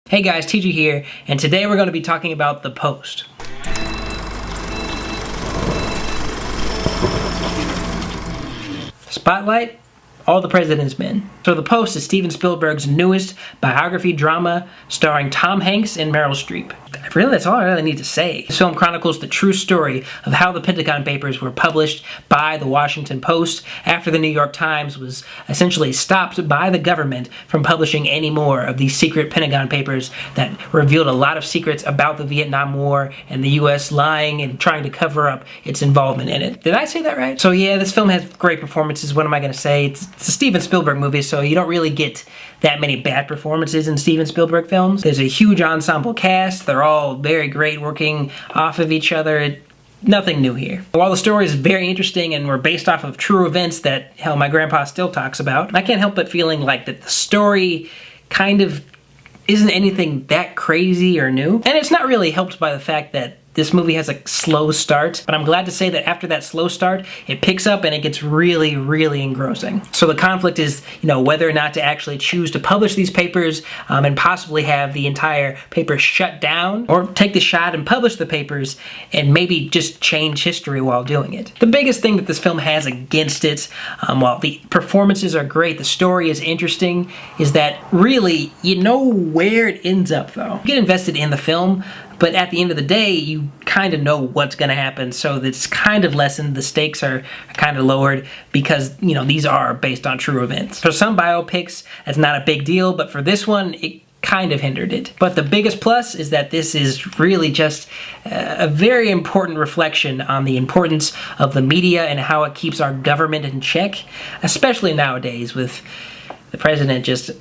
Hey guys, TG here, and today we're going to be talking about The Post. Spotlight, All the President's Men. So The Post is Steven Spielberg's newest biography drama starring Tom Hanks and Meryl Streep. Really, that's all I really need to say. This film chronicles the true story of how the Pentagon Papers were published by the Washington Post after the New York Times was essentially stopped by the government from publishing any more of these secret Pentagon Papers that revealed a lot of secrets about the Vietnam War and the U.S. lying and trying to cover up its involvement in it. Did I say that right? So yeah, this film has great performances. What am I going to say? It's a Steven Spielberg movie, so you don't really get that many bad performances in Steven Spielberg films. There's a huge ensemble cast. They're all very great, working off of each other. Nothing new here. While the story is very interesting and were based off of true events that, hell, my grandpa still talks about, I can't help but feeling like that the story kind of isn't anything that crazy or new. And it's not really helped by the fact that this movie has a slow start, but I'm glad to say that after that slow start, it picks up and it gets really, really engrossing. So the conflict is, whether or not to actually choose to publish these papers and possibly have the entire paper shut down, or take the shot and publish the papers and maybe just change history while doing it. The biggest thing that this film has against it, while the performances are great, the story is interesting, is that really, you know where it ends up though. You get invested in the film, but at the end of the day, you kind of know what's going to happen, so it's kind of lessened. The stakes are kind of lowered because, these are based on true events. For some biopics, that's not a big deal, but for this one, it kind of hindered it. But the biggest plus is that this is really just a very important reflection on the importance of the media and how it keeps our government in check, especially nowadays with the president just...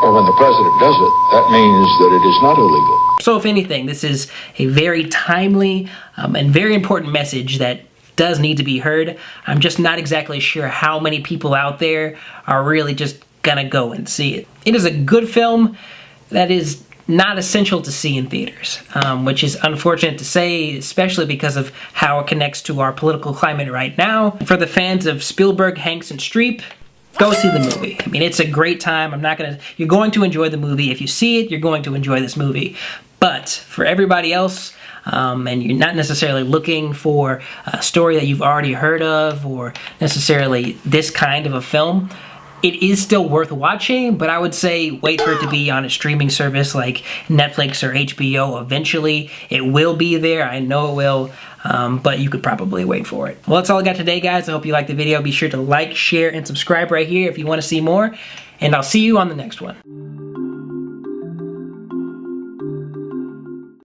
Or when the president does it, that means that it is not illegal. So if anything, this is a very timely and very important message that does need to be heard. I'm just not exactly sure how many people out there are really just gonna go and see it. It is a good film that is not essential to see in theaters, which is unfortunate to say, especially because of how it connects to our political climate right now. For the fans of Spielberg, Hanks, and Streep, go see the movie. I mean, it's a great time. You're going to enjoy the movie. If you see it, you're going to enjoy this movie. But for everybody else, and you're not necessarily looking for a story that you've already heard of or necessarily this kind of a film, it is still worth watching, but I would say wait for it to be on a streaming service like Netflix or HBO eventually. It will be there. I know it will. But you could probably wait for it. Well, that's all I got today, guys. I hope you liked the video. Be sure to like, share, and subscribe right here if you want to see more. And I'll see you on the next one.